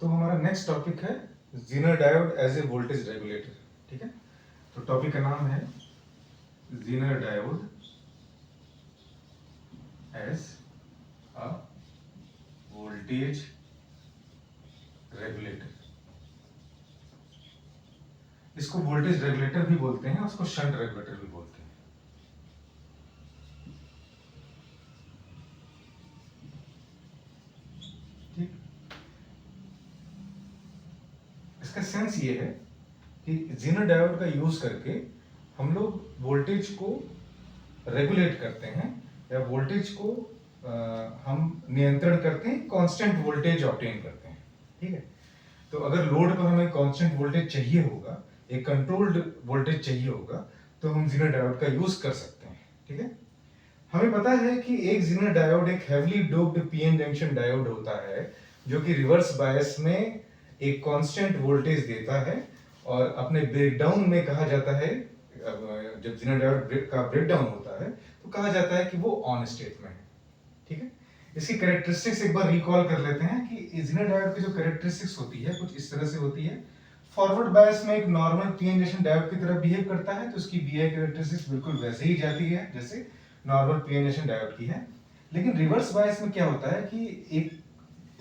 तो हमारा next topic है Zener diode as a voltage regulator. ठीक है, तो टॉपिक का नाम है Zener diode as a voltage regulator. इसको वोल्टेज रेगुलेटर भी बोलते हैं, उसको शंट रेगुलेटर भी बोलते हैं। ठीक, इसका सेंस ये है कि जीनर डायोड का यूज करके हम लोग वोल्टेज को रेगुलेट करते हैं या वोल्टेज को हम नियंत्रण करते हैं, कांस्टेंट वोल्टेज ऑब्टेन करते हैं। ठीक है, तो अगर लोड पर हमें कांस्टेंट वोल्टेज चाहिए होगा, एक कंट्रोल्ड वोल्टेज चाहिए होगा, तो हम जीनर डायोड का यूज कर सकते हैं। ठीक है, हमें पता है कि एक जीनर डायोड एक heavily doped PN junction diode होता है जो कि रिवर्स बायस में एक कांस्टेंट वोल्टेज देता है, और अपने ब्रेकडाउन में कहा जाता है, जब जीनर डायोड का ब्रेकडाउन होता है तो कहा जाता है कि वो ऑन स्टेट में है। ठीक है, इसकी कैरेक्टरिस्टिक्स एक बार रिकॉल कर लेते हैं कि जीनर डायोड की जो कैरेक्टरिस्टिक्स होती है कुछ इस तरह से होती है। फॉरवर्ड बायस में एक नॉर्मल पीएन जंक्शन डायोड की तरह बिहेव करता है, तो उसकी वीआई कैरेक्टरिस्टिक्स बिल्कुल वैसे ही जाती है जैसे नॉर्मल पीएन जंक्शन डायोड की है। लेकिन रिवर्स बायस में क्या होता है कि एक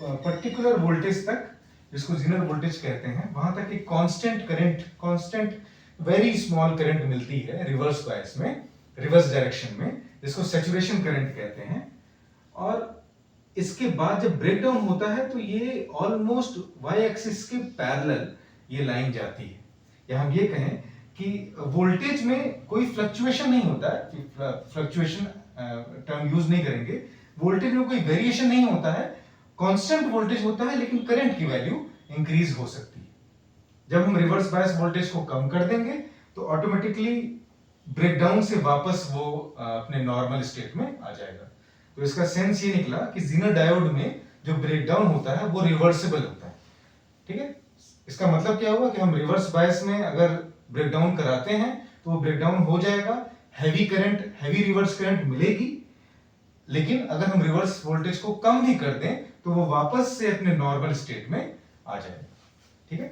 पर्टिकुलर वोल्टेज तक, जिसको जीनर वोल्टेज कहते हैं, वहां तक एक constant current, constant very small current मिलती है रिवर्स बायस में, रिवर्स डायरेक्शन में, जिसको सैचुरेशन करंट कहते हैं। और इसके बाद जब ब्रेकडाउन होता है तो ये ऑलमोस्ट वाई एक्सिस के पैरेलल ये लाइन जाती है, या हम ये कहें कि वोल्टेज में कोई फ्लक्चुएशन नहीं होता है, फ्लक्चुएशन टर्म यूज नहीं करेंगे, वोल्टेज में कोई वेरिएशन नहीं होता है, कांस्टेंट वोल्टेज होता है, लेकिन करंट की वैल्यू इंक्रीज हो सकती है। जब हम रिवर्स बायस वोल्टेज को कम कर देंगे तो ऑटोमेटिकली ब्रेकडाउन से वापस वो अपने नॉर्मल स्टेट में आ जाएगा। तो इसका सेंस ये निकला कि जीनर डायोड में जो ब्रेकडाउन होता है वो रिवर्सिबल होता है। ठीक है, इसका मतलब क्या हुआ कि हम रिवर्स बायस में अगर ब्रेकडाउन कराते हैं तो वो ब्रेकडाउन हो जाएगा, heavy current, heavy reverse current मिलेगी, लेकिन अगर हम रिवर्स वोल्टेज को कम भी कर दें तो वो वापस से अपने नॉर्मल स्टेट में आ जाएगा। ठीक है,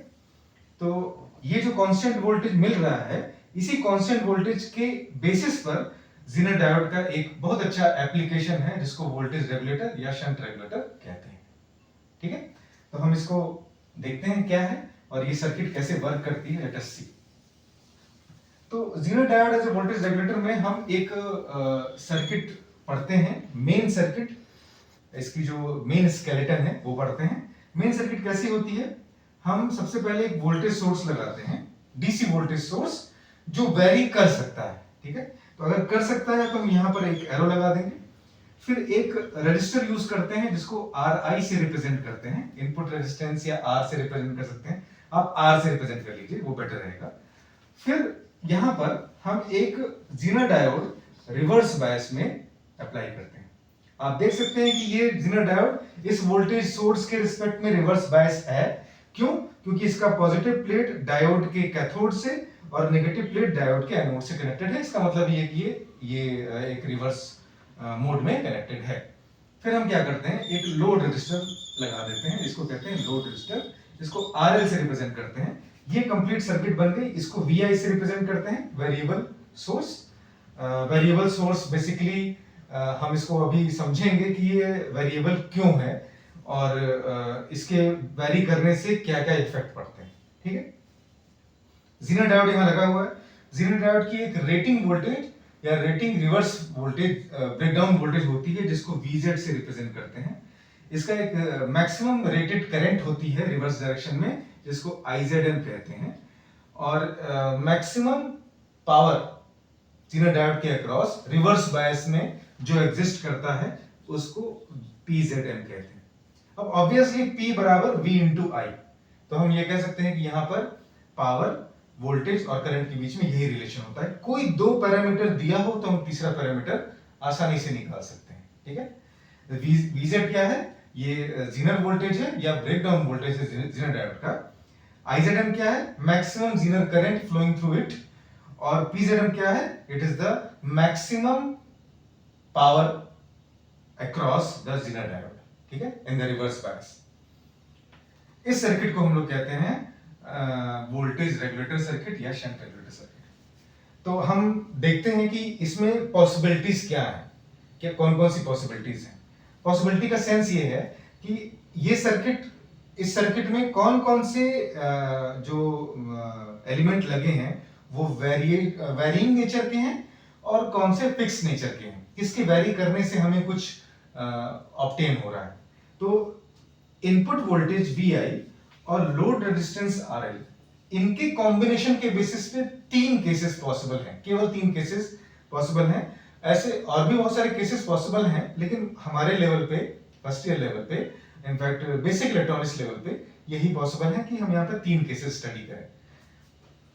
तो ये जो कांस्टेंट वोल्टेज मिल रहा है, इसी कांस्टेंट वोल्टेज के बेसिस पर जीनर डायोड का एक बहुत अच्छा एप्लीकेशन है जिसको वोल्टेज रेगुलेटर या शंट रेगुलेटर कहते हैं। ठीक है, तो हम इसको देखते हैं क्या है और ये सर्किट कैसे वर्क करती है, लेट अस सी। तो Zener diode as a voltage regulator में हम एक सर्किट पढ़ते हैं, मेन सर्किट, इसकी जो मेन स्केलेटन है वो पढ़ते हैं। मेन सर्किट कैसी होती है, हम सबसे पहले एक वोल्टेज सोर्स लगाते हैं, डीसी वोल्टेज सोर्स जो वेरी कर सकता है। ठीक है, तो अगर कर सकता है तो हम यहां पर एक एरो लगा देंगे, फिर एक रजिस्टर यूज करते हैं जिसको आर आई से रिप्रेजेंट करते हैं, इनपुट रेजिस्टेंस या आर से रिप्रेजेंट कर सकते हैं, आप आर से रिप्रेजेंट कर लीजिए, वो बेटर रहेगा। फिर यहां पर हम एक जीनर डायोड रिवर्स बायस में अप्लाई करते हैं। आप देख सकते हैं कि ये जीनर डायोड इस वोल्टेज सोर्स के रिस्पेक्ट में रिवर्स बायस है। क्यों? क्योंकि इसका पॉजिटिव प्लेट डायोड के कैथोड से और नेगेटिव प्लेट डायोड के एनोड से कनेक्टेड है। इसका मतलब ये कि ये एक रिवर्स मोड में कनेक्टेड है। फिर हम क्या करते हैं, एक लोड रजिस्टर लगा देते हैं, इसको कहते हैं लोड रजिस्टर, इसको आरएल से रिप्रेजेंट करते हैं। ये कंप्लीट सर्किट बन गई। इसको वीआई से रिप्रेजेंट करते हैं, variable source. Variable source basically हम इसको अभी समझेंगे कि ये वेरिएबल क्यों है और इसके वेरी करने से क्या क्या इफेक्ट पड़ते हैं। ठीक है, जीनर डायोड यहां लगा हुआ है। जीनर डायोड की एक रेटिंग वोल्टेज या rating reverse voltage breakdown voltage होती है जिसको वीजेड से रिप्रेजेंट करते हैं। इसका एक मैक्सिमम रेटेड करंट होती है रिवर्स डायरेक्शन में जिसको आईजेडएम कहते हैं, और मैक्सिमम पावर जीनर डायोड के अक्रॉस रिवर्स बायस में जो एग्जिस्ट करता है उसको पीजेडएम कहते हैं। अब ऑब्वियसली P बराबर V इंटू आई, तो हम ये कह सकते हैं कि यहां पर पावर, वोल्टेज और करंट के बीच में यही रिलेशन होता है। कोई दो पैरामीटर दिया हो तो हम तीसरा पैरामीटर आसानी से निकाल सकते हैं। ठीक है, VZ क्या है, ये जीनर वोल्टेज है या ब्रेकडाउन वोल्टेज है जीनर डायोड का। IZM क्या है, maximum Zener current flowing through it, और PZM क्या है, it is the maximum power across the Zener diode. ठीक है, इन द रिवर्स बायस। इस सर्किट को हम लोग कहते हैं वोल्टेज रेगुलेटर सर्किट या शंट रेगुलेटर सर्किट। तो हम देखते हैं कि इसमें पॉसिबिलिटीज क्या है, क्या कौन कौन सी पॉसिबिलिटीज हैं। पॉसिबिलिटी का सेंस ये है कि ये सर्किट, इस सर्किट में कौन कौन से जो एलिमेंट लगे हैं वो वेरिइंग नेचर के हैं और कौन से फिक्स नेचर के हैं, किसके वेरी करने से हमें कुछ ऑब्टेन हो रहा है। तो इनपुट वोल्टेज VI और लोड रेजिस्टेंस RL, इनके कॉम्बिनेशन के बेसिस पे 3 केसेस पॉसिबल हैं, केवल 3 केसेस पॉसिबल हैं। ऐसे और भी बहुत सारे केसेस पॉसिबल हैं, लेकिन हमारे लेवल पे, फर्स्ट ईयर लेवल पे, इनफैक्ट बेसिक इलेक्ट्रॉनिक्स लेवल पे यही पॉसिबल है कि हम यहाँ पे 3 केसेस स्टडी करें।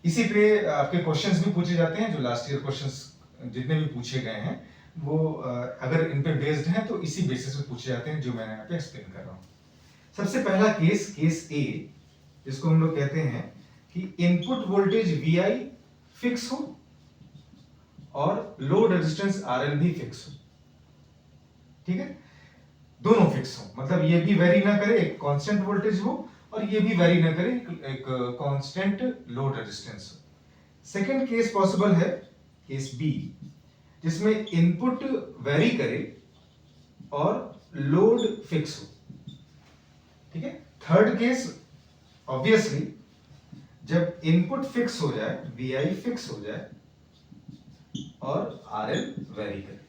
इसी पे आपके क्वेश्चंस भी पूछे जाते हैं, जो लास्ट ईयर क्वेश्चंस जितने भी पूछे गए हैं वो अगर इन पे बेस्ड हैं तो इसी बेसिस पे पूछे जाते हैं जो मैं यहाँ पे एक्सप्लेन कर रहा हूँ। सबसे पहला केस A, जिसको हम लोग कहते हैं कि इनपुट वोल्टेज VI फिक्स हो और लोड रेजिस्टेंस RL भी फिक्स हो। ठीक है, दोनों फिक्स हो, मतलब ये भी वेरी ना करे, एक कांस्टेंट वोल्टेज हो, और ये भी वेरी ना करे, एक कांस्टेंट लोड रेजिस्टेंस हो। सेकंड केस पॉसिबल है केस B, जिसमें इनपुट वेरी करे और लोड फिक्स हो। ठीक है, थर्ड केस ऑब्वियसली जब इनपुट फिक्स हो जाए, VI फिक्स हो जाए और RL वेरी करे।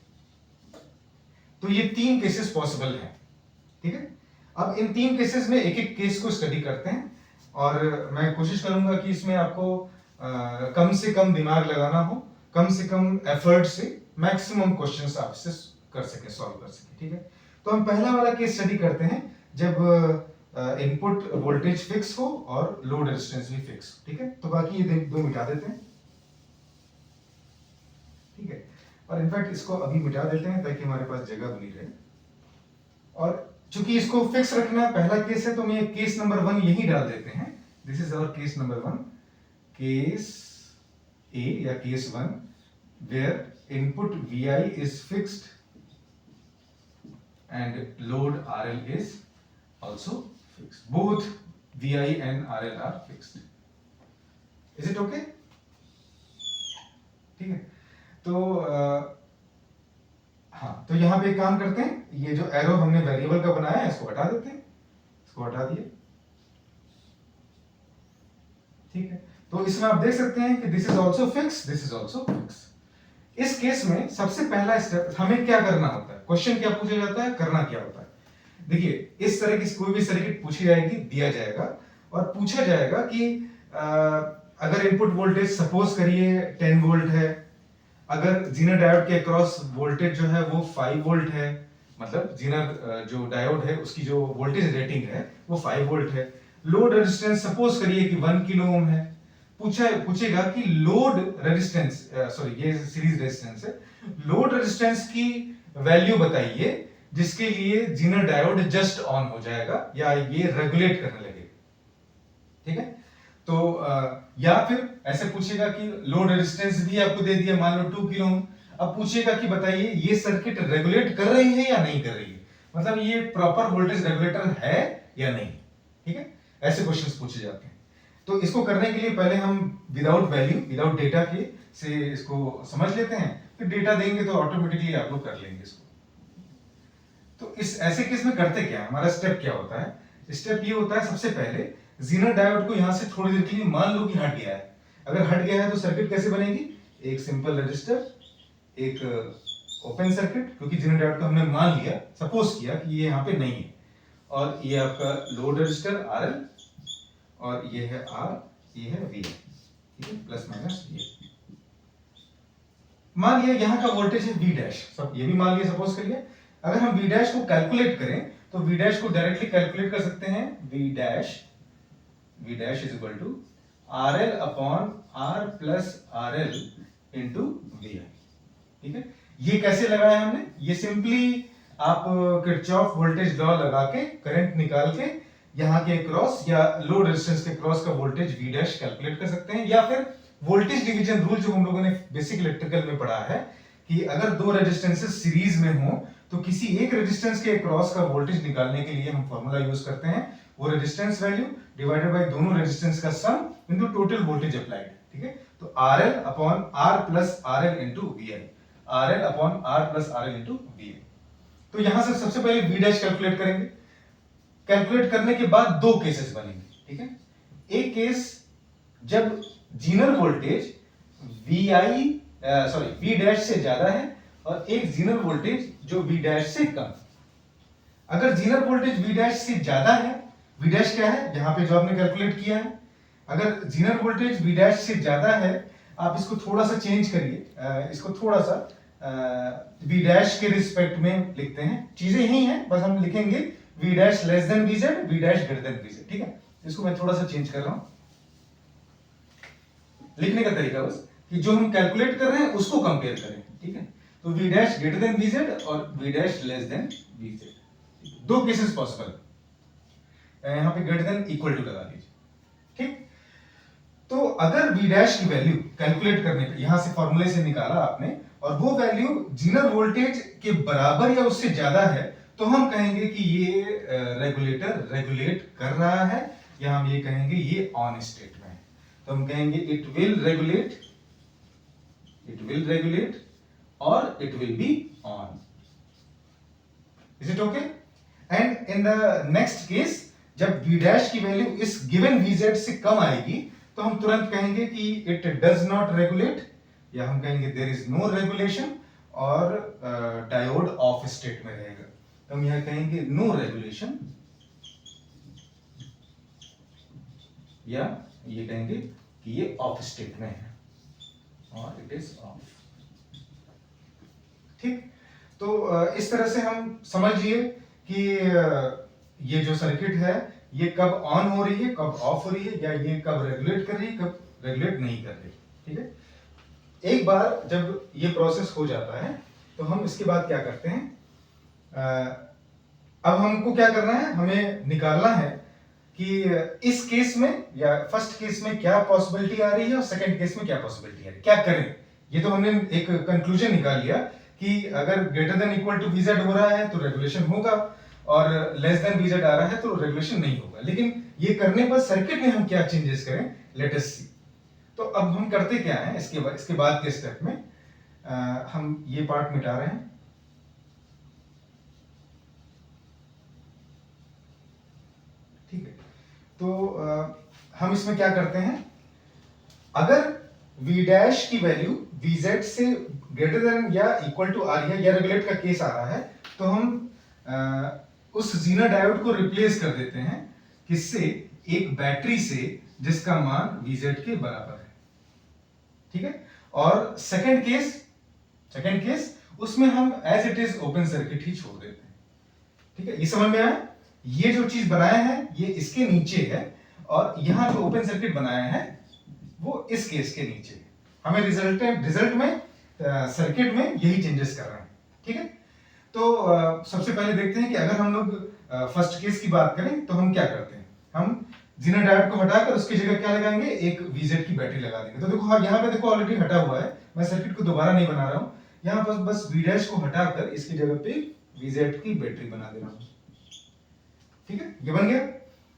तो ये 3 केसेस पॉसिबल हैं। ठीक है, अब इन 3 केसेस में एक एक केस को स्टडी करते हैं और मैं कोशिश करूंगा कि इसमें आपको कम से कम दिमाग लगाना हो, कम से कम एफर्ट से मैक्सिमम क्वेश्चंस आपसे कर सके, सॉल्व कर सके। ठीक है, तो हम पहला वाला केस स्टडी करते हैं जब इनपुट वोल्टेज फिक्स हो और लोड रेजिस्टेंस भी फिक्स। ठीक है, तो बाकी ये दो मिटा देते हैं। ठीक है, और इनफैक्ट इसको अभी मिटा देते हैं ताकि हमारे पास जगह बनी रहे। और चूंकि इसको फिक्स रखना पहला केस है तो मैं केस नंबर 1 यही डाल देते हैं। This is our case number 1, case A या case 1, where input VI is fixed and load RL is also fixed. Both VI and RL are fixed. Is it okay? ठीक है, तो हाँ, तो यहां पे एक काम करते हैं, ये जो एरो हमने वेरिएबल का बनाया है इसको हटा देते हैं, इसको हटा दिए। ठीक है, तो इसमें आप देख सकते हैं कि this is also fix, this is also fix. इस केस में सबसे पहला स्टेप हमें क्या करना होता है, क्वेश्चन क्या पूछा जाता है, करना क्या होता है। देखिए, इस तरह की कोई भी सर्किट पूछी जाएगी, दिया जाएगा और पूछा जाएगा कि अगर इनपुट वोल्टेज सपोज करिए 10 वोल्ट है, अगर जीनर डायोड के अक्रॉस वोल्टेज जो है वो 5 वोल्ट है, मतलब जीनर जो डायोड है उसकी जो वोल्टेज रेटिंग है वो 5 वोल्ट है। लोड रेजिस्टेंस सपोज करिए कि 1 किलो ओम है। पूछेगा कि लोड रेजिस्टेंस, सॉरी ये सीरीज रेजिस्टेंस है, लोड रेजिस्टेंस की वैल्यू बताइए जिसके लिए जीनर डायोड जस्ट ऑन हो जाएगा या ये रेगुलेट करने लगेगा। ठीक है, तो या फिर ऐसे पूछेगा कि लोड रेजिस्टेंस भी आपको दे दिया, मान लो 2 किलो ओम। अब पूछेगा कि बताइए ये सर्किट रेगुलेट कर रही है या नहीं कर रही है, मतलब ये प्रॉपर वोल्टेज रेगुलेटर है या नहीं। ठीक है, ऐसे क्वेश्चंस पूछे जाते हैं। तो इसको करने के लिए पहले हम विदाउट वैल्यू, विदाउट डेटा के से इसको समझ लेते हैं, फिर डेटा देंगे तो ऑटोमेटिकली आप लोग कर लेंगे इसको। तो इस ऐसे केस में करते क्या, हमारा स्टेप क्या होता है। स्टेप ये होता है, सबसे पहले जीनर डायोड को यहां से थोड़ी देर के लिए मान लो कि हट गया है। अगर हट गया है तो सर्किट कैसे बनेगी, एक सिंपल रजिस्टर, एक ओपन सर्किट, क्योंकि जीनर डायोड को हमने मान लिया, सपोज किया कि ये यहाँ पे नहीं है, और ये आपका लोड रजिस्टर RL, और ये है R, ये है V। ठीक है, प्लस माइनस ये मान लिया, यहाँ का वोल्टेज है V डैश, सब ये भी मान लिया, सपोज करिए। अगर हम V डैश को कैलकुलेट करें तो V डैश को डायरेक्टली कैलकुलेट कर सकते हैं, V dash is equal to RL upon R plus RL into VI। ठीक है, ये कैसे लगाया हमने, ये सिंपली आप किरचॉफ वोल्टेज लॉ लगा के करंट निकाल के यहाँ के क्रॉस या लोड रेजिस्टेंस के क्रॉस का वोल्टेज V डैश कैलकुलेट कर सकते हैं, या फिर वोल्टेज डिवीजन रूल जो हम लोगों ने बेसिक इलेक्ट्रिकल में पढ़ा है कि अगर दो रेजिस्टेंसेस सीरीज में हो तो किसी एक रेजिस्टेंस के क्रॉस का वोल्टेज निकालने के लिए हम फॉर्मूला यूज करते हैं, वो रेजिस्टेंस वैल्यू डिवाइडेड बाय दोनों रेजिस्टेंस का सम इनटू टोटल वोल्टेज अप्लाइड, ठीक है। तो RL upon R plus RL into VI, RL upon R plus RL into VI। तो यहां से सबसे पहले V डैश कैलकुलेट करेंगे। कैलकुलेट करने के बाद दो केसेस बनेंगे, ठीक है। एक केस जब जीनर वोल्टेज V डैश से ज्यादा है और एक जीनर वोल्टेज जो V डैश से कम। अगर जीनर वोल्टेज V डैश से ज्यादा है, V डैश क्या है यहां पे जो आपने कैलकुलेट किया है, अगर जीनर वोल्टेज V डैश से ज्यादा है, आप इसको थोड़ा सा चेंज करिए, इसको थोड़ा सा V डैश के रिस्पेक्ट में लिखते हैं, चीजें यही हैं, बस हम लिखेंगे V dash less than VZ, V dash greater than VZ, ठीक है। इसको मैं थोड़ा सा चेंज कर रहा हूं, लिखने का तरीका बस कि जो हम कैलकुलेट कर रहे हैं उसको कंपेयर करें, ठीक है। तो V dash greater than VZ और V dash less than VZ, दो केसेस पॉसिबल है, यहां पे ग्रेटर देन इक्वल टू लगा लीजिए, ठीक। तो अगर V डैश की वैल्यू कैलकुलेट करने पे यहां से फॉर्मूले से निकाला आपने और वो वैल्यू जीनर वोल्टेज के बराबर या उससे ज्यादा है, तो हम कहेंगे कि ये रेगुलेटर रेगुलेट कर रहा है, या हम ये कहेंगे ये ऑन स्टेट में है। तो हम कहेंगे इट विल रेगुलेट और it will be on. Is it okay? And in the next case जब V डैश की वैल्यू इस गिवन VZ से कम आएगी, तो हम तुरंत कहेंगे कि इट डज नॉट रेगुलेट, या हम कहेंगे देयर इज नो रेगुलेशन, और डायोड ऑफ स्टेट में रहेगा। तो हम यहां कहेंगे नो रेगुलेशन, या ये कहेंगे कि ये ऑफ स्टेट में है और इट इज ऑफ, ठीक। तो इस तरह से हम समझिए कि ये जो सर्किट है ये कब ऑन हो रही है, कब ऑफ हो रही है, या ये कब रेगुलेट कर रही है, कब रेगुलेट नहीं कर रही, ठीक है। एक बार जब ये प्रोसेस हो जाता है तो हम इसके बाद क्या करते हैं, अब हमको क्या करना है, हमें निकालना है कि इस केस में या फर्स्ट केस में क्या पॉसिबिलिटी आ रही है और सेकंड केस में क्या पॉसिबिलिटी आ रही है, क्या करें। ये तो हमने एक कंक्लूजन निकाल लिया कि अगर greater than equal to VZ हो रहा है तो रेगुलेशन होगा, और लेस देन VZ आ रहा है तो रेगुलेशन नहीं होगा। लेकिन ये करने पर सर्किट में हम क्या चेंजेस करें, लेट अस सी। तो अब हम करते क्या है, इसके बाद के स्टेप में हम ये पार्ट मिटा रहे हैं, ठीक है। तो हम इसमें क्या करते हैं, अगर V डैश की वैल्यू VZ से ग्रेटर देन या इक्वल टू आ रही है, या रेगुलेट का केस आ रहा है, तो हम उस जीनर डायोड को रिप्लेस कर देते हैं किससे, एक बैटरी से जिसका मान VZ के बराबर है, ठीक है। और सेकंड केस उसमें हम as it is open circuit ही छोड़ देते हैं, ठीक है। ये समझ में आया, ये जो चीज बनाया है ये इसके नीचे है, और यहां जो ओपन सर्किट बनाया है वो इस केस के नीचे है। हमें रिजल्ट में सर्किट में यही चेंजेस कर रहे हैं, ठीक है। तो सबसे पहले देखते हैं कि अगर हम लोग फर्स्ट केस की बात करें तो हम क्या करते हैं, हम जीनर डायोड को हटाकर उसकी जगह क्या लगाएंगे, एक VZ की बैटरी लगा देंगे। तो देखो हाँ, यहाँ पे देखो ऑलरेडी हटा हुआ है, मैं सर्किट को दोबारा नहीं बना रहा हूँ, यहाँ पर बस V डैश को हटाकर इसकी जगह पे VZ की बैटरी बना दे रहा हूँ, ठीक है। ये बन गया।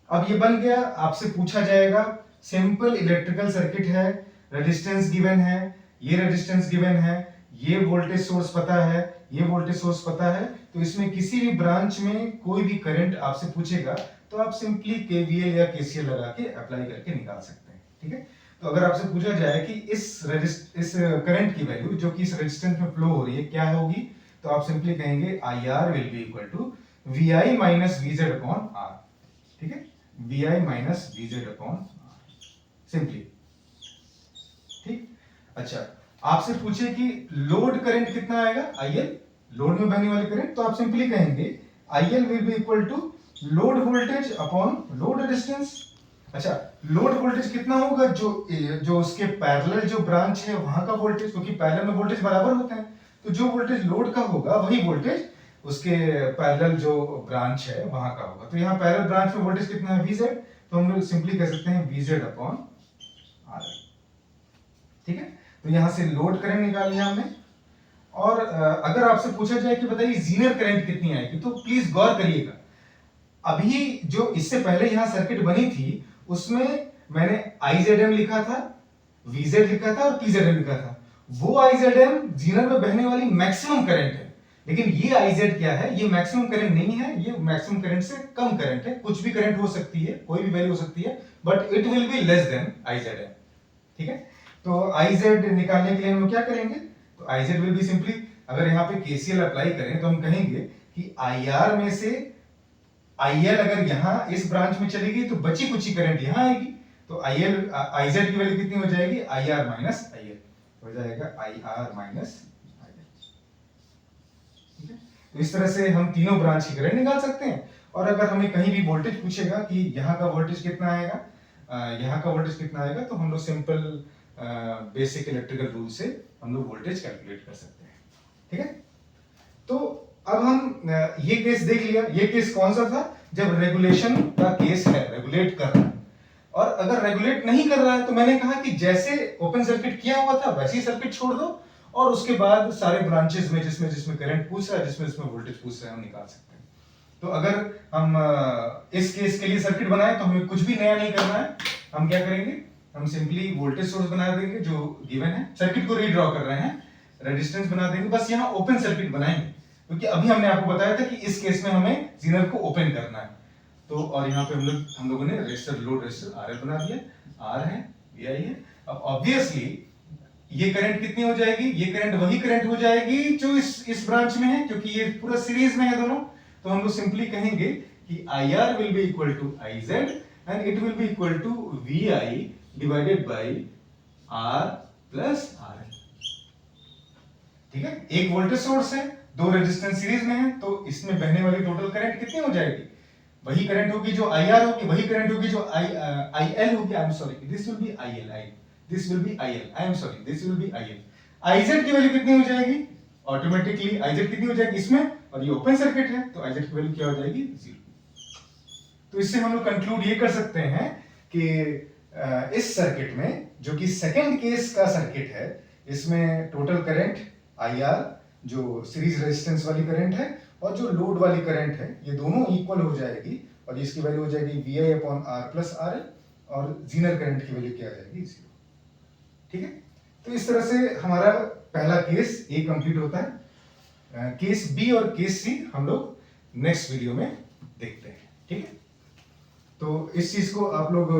अब ये बन गया, आपसे पूछा जाएगा, सिंपल इलेक्ट्रिकल सर्किट है, रेजिस्टेंस गिवन है, ये रेजिस्टेंस गिवन है, ये वोल्टेज सोर्स पता है, ये वोल्टेज सोर्स पता है, तो इसमें किसी भी ब्रांच में कोई भी करंट आपसे पूछेगा तो आप सिंपली KVL या KCL लगा के अप्लाई करके निकाल सकते हैं, ठीक है। तो अगर आपसे पूछा जाए कि इस करंट की वैल्यू जो कि इस रेजिस्टेंस में फ्लो हो रही है क्या होगी, तो आप सिंपली कहेंगे IR will be equal to VI minus VZ upon R, ठीक है, VI minus VZ upon R, simply, ठीक। अच्छा, आपसे पूछे कि लोड करंट कितना आएगा, IL, लोड में बहने वाले करंट, तो आप सिंपली कहेंगे IL will be equal to load voltage upon load resistance. अच्छा, लोड वोल्टेज कितना होगा, जो उसके पैरेलल जो ब्रांच है वहां का वोल्टेज, क्योंकि पैरेलल में वोल्टेज बराबर होते हैं, तो जो वोल्टेज लोड का होगा वही वोल्टेज उसके पैरेलल जो ब्रांच है वहां का होगा। तो यहाँ पैरेलल ब्रांच में वोल्टेज कितना है, VZ, तो हम लोग सिंपली कह सकते हैं VZ अपॉन RL, ठीक है। तो यहां से लोड करंट निकाल लिया हमने। और अगर आपसे पूछा जाए कि बताइए जीनर करंट कितनी आएगी, तो प्लीज गौर करिएगा, अभी जो इससे पहले यहां सर्किट बनी थी उसमें मैंने IZM लिखा था, VZ लिखा था और PZM लिखा था। वो IZM जीनर में बहने वाली मैक्सिमम करंट है, लेकिन ये IZ क्या है, ये मैक्सिमम करंट नहीं है, ये मैक्सिमम करंट से कम करंट है। कुछ भी करंट हो सकती है, कोई भी वैल्यू हो सकती है, but it will be less than IZM। ठीक है, तो IZ निकालने के लिए हम क्या करेंगे, तो IZ विल बी सिंपली, अगर यहाँ पे KCL अप्लाई करें तो हम कहेंगे कि IR में से IL अगर यहाँ इस ब्रांच में चलेगी तो बची कुछ करंट यहाँ आएगी, तो IZ की वैल्यू कितनी हो जाएगी, IR माइनस IL हो जाएगा, IR माइनस IL। ठीक है, तो इस तरह से हम तीनों ब्रांच की करंट निकाल सकते हैं। और अगर हमें कहीं भी वोल्टेज पूछेगा कि यहाँ का वोल्टेज कितना आएगा, यहाँ का वोल्टेज कितना आएगा, तो हम लोग सिंपल बेसिक इलेक्ट्रिकल रूल से हम लोग वोल्टेज कैलकुलेट कर सकते हैं। ठीक है, तो अब हम ये केस देख लिया। ये केस कौन सा था, जब रेगुलेशन का केस है, रेगुलेट कर रहा है। और अगर रेगुलेट नहीं कर रहा है तो मैंने कहा कि जैसे ओपन सर्किट किया हुआ था वैसे ही सर्किट छोड़ दो, और उसके बाद सारे ब्रांचेस में जिसमें जिसमें करंट पूछ रहा है, जिसमें जिसमें वोल्टेज पूछ रहा है, हम निकाल सकते हैं। तो अगर हम इस केस के लिए सर्किट बनाए तो हमें कुछ भी नया नहीं करना है। हम क्या करेंगे, हम सिंपली वोल्टेज सोर्स बना देंगे जो गिवन है, सर्किट को रीड्रॉ कर रहे हैं, रेजिस्टेंस बना देंगे, बस यहाँ ओपन सर्किट बनाएंगे, क्योंकि अभी हमने आपको बताया था कि इस केस में हमें जीनर को ओपन करना है। तो और यहाँ पे हम लोगों ने रेजिस्टर, लोड रेजिस्टर RL बना दिया, R है, VI है। अब ऑब्वियसली ये करंट कितनी हो जाएगी, ये करंट वही करंट हो जाएगी जो इस ब्रांच में है, क्योंकि ये पूरा सीरीज में है दोनों। तो हम लोग सिंपली कहेंगे कि IR will be equal to IZ and it will be equal to VI divided by R plus RL। ठीक है, एक वोल्टेज सोर्स है, दो रेजिस्टेंस सीरीज में है, तो इसमें बहने वाली टोटल करंट कितनी हो जाएगी, वही करंट होगी जो IR होगी, वही करंट होगी जो IL होगी। I am sorry, this will be IL, this will be IL, I am sorry, this will be IL। IZ की वैल्यू कितनी हो जाएगी, ऑटोमेटिकली IZ कितनी हो जाएगी इसमें, और ये ओपन सर्किट है तो IZ की वैल्यू क्या हो जाएगी, 0। तो इससे हम लोग कंक्लूड ये कर सकते हैं कि इस सर्किट में, जो कि सेकंड केस का सर्किट है, इसमें टोटल करंट IR जो सीरीज रेजिस्टेंस वाली करंट है और जो लोड वाली करंट है, ये दोनों इक्वल हो जाएगी, और इसकी वैल्यू हो जाएगी VI upon R plus RL, और जीनर करंट की वैल्यू क्या आ जाएगी, 0। ठीक है, तो इस तरह से हमारा पहला केस A कंप्लीट होता है। केस B और केस C हम लोग नेक्स्ट वीडियो में देखते हैं। ठीक है, तो इस चीज को आप लोग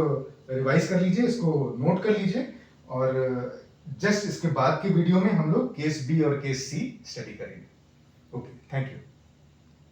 रिवाइज कर लीजिए, इसको नोट कर लीजिए, और जस्ट इसके बाद की वीडियो में हम लोग केस B और केस C स्टडी करेंगे। Okay, thank you.